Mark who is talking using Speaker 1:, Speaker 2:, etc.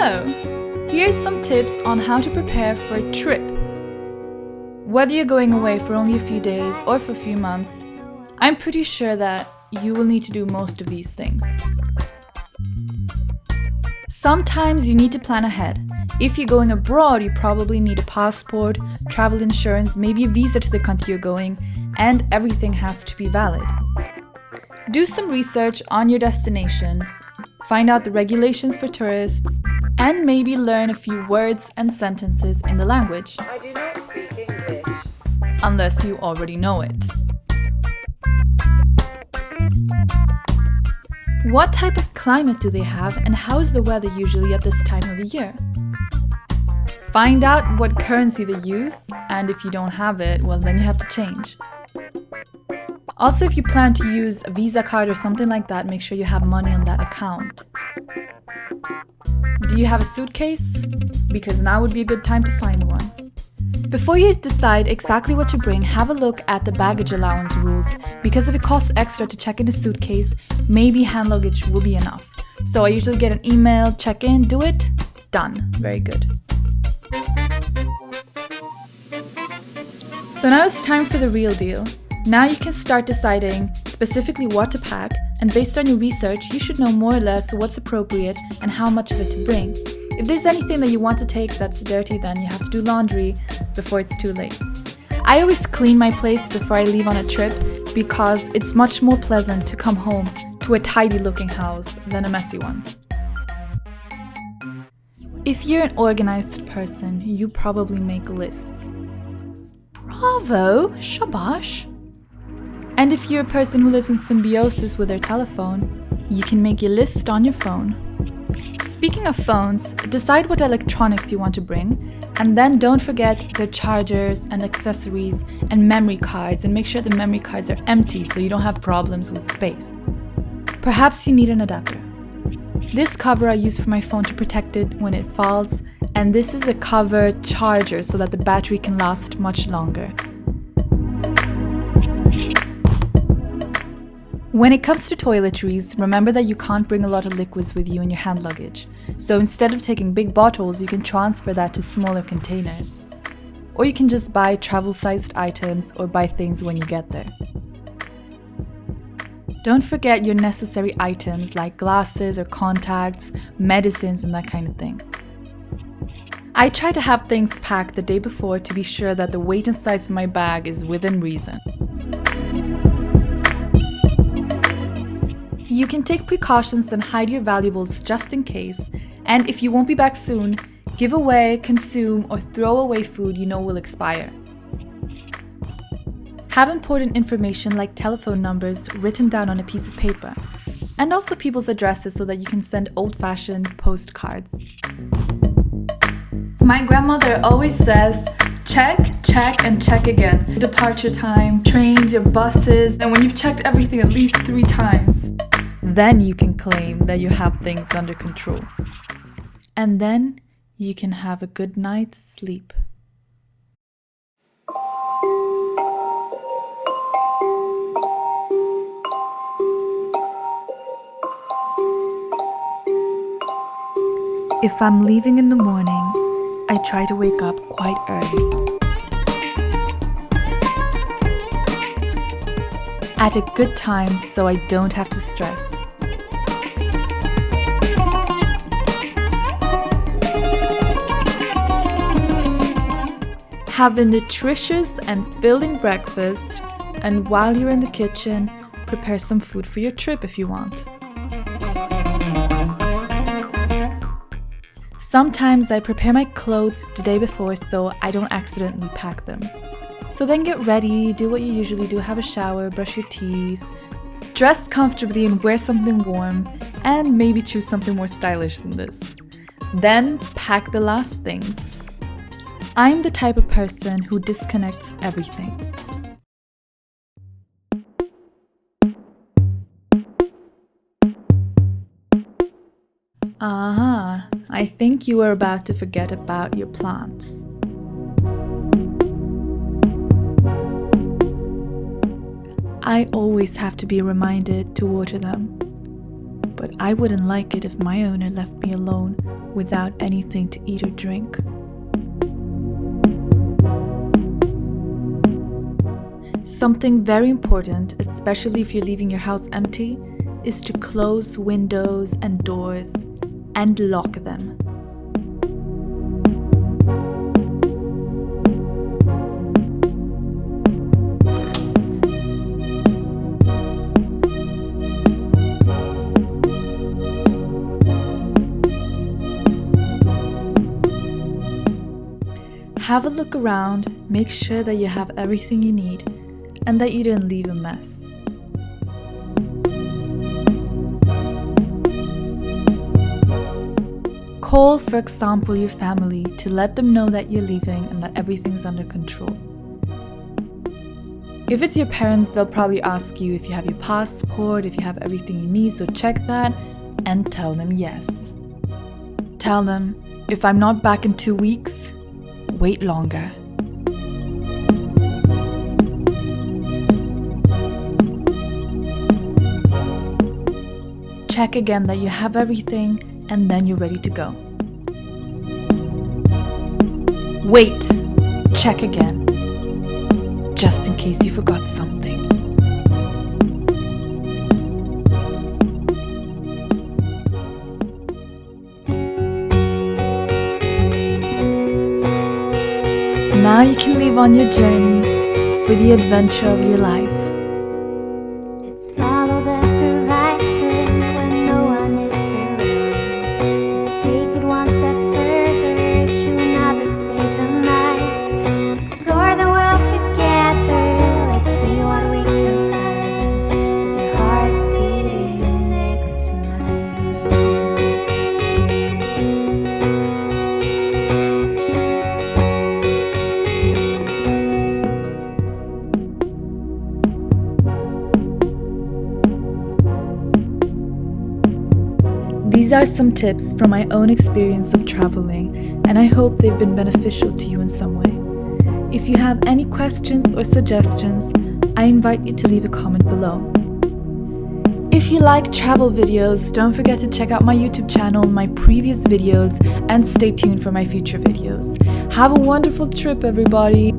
Speaker 1: So, here's some tips on how to prepare for a trip. Whether you're going away for only a few days or for a few months, I'm pretty sure that you will need to do most of these things. Sometimes you need to plan ahead. If you're going abroad, you probably need a passport, travel insurance, maybe a visa to the country you're going, and everything has to be valid. Do some research on your destination, find out the regulations for tourists, and maybe learn a few words and sentences in the language.
Speaker 2: I do not speak English.
Speaker 1: Unless you already know it. What type of climate do they have, and how is the weather usually at this time of the year? Find out what currency they use, and if you don't have it, well, then you have to change. Also, if you plan to use a Visa card or something like that, make sure you have money on that account. Do you have a suitcase? Because now would be a good time to find one. Before you decide exactly what to bring, have a look at the baggage allowance rules, because if it costs extra to check in a suitcase, maybe hand luggage will be enough. So I usually get an email, check in, do it, done. Very good. So now it's time for the real deal. Now you can start deciding specifically what to pack, and based on your research, you should know more or less what's appropriate and how much of it to bring. If there's anything that you want to take that's dirty, then you have to do laundry before it's too late. I always clean my place before I leave on a trip because it's much more pleasant to come home to a tidy looking house than a messy one. If you're an organized person, you probably make lists. Bravo! Shabash! And if you're a person who lives in symbiosis with their telephone, you can make your list on your phone. Speaking of phones, decide what electronics you want to bring, and then don't forget the chargers and accessories and memory cards, and make sure the memory cards are empty so you don't have problems with space. Perhaps you need an adapter. This cover I use for my phone to protect it when it falls, and this is a cover charger so that the battery can last much longer. When it comes to toiletries, remember that you can't bring a lot of liquids with you in your hand luggage. So instead of taking big bottles, you can transfer that to smaller containers. Or you can just buy travel-sized items or buy things when you get there. Don't forget your necessary items like glasses or contacts, medicines, and that kind of thing. I try to have things packed the day before to be sure that the weight and size of my bag is within reason. You can take precautions and hide your valuables just in case, and if you won't be back soon, give away, consume, or throw away food you know will expire. Have important information like telephone numbers written down on a piece of paper, and also people's addresses so that you can send old-fashioned postcards. My grandmother always says, check, check, and check again. Departure time, trains, your buses, and when you've checked everything at least 3 times, then you can claim that you have things under control. And then you can have a good night's sleep. If I'm leaving in the morning, I try to wake up quite early. At a good time so I don't have to stress. Have a nutritious and filling breakfast, and while you're in the kitchen, prepare some food for your trip if you want. Sometimes I prepare my clothes the day before so I don't accidentally pack them. So then get ready, do what you usually do, have a shower, brush your teeth, dress comfortably and wear something warm, and maybe choose something more stylish than this. Then pack the last things. I'm the type of person who disconnects everything. Aha, I think you are about to forget about your plants. I always have to be reminded to water them, but I wouldn't like it if my owner left me alone without anything to eat or drink. Something very important, especially if you're leaving your house empty, is to close windows and doors and lock them. Have a look around, make sure that you have everything you need and that you didn't leave a mess. Call, for example, your family to let them know that you're leaving and that everything's under control. If it's your parents, they'll probably ask you if you have your passport, if you have everything you need, so check that and tell them yes. Tell them, if I'm not back in 2 weeks, wait longer. Check again that you have everything and then you're ready to go. Wait, check again, just in case you forgot something. Now you can leave on your journey for the adventure of your life.
Speaker 3: Let's follow the horizon when no one is around. Let's take it one step further to another state of mind. Explore the world together. Let's see what we can find. With your heart beating next to mine.
Speaker 1: These are some tips from my own experience of traveling, and I hope they've been beneficial to you in some way. If you have any questions or suggestions, I invite you to leave a comment below. If you like travel videos, don't forget to check out my YouTube channel, my previous videos, and stay tuned for my future videos. Have a wonderful trip, everybody!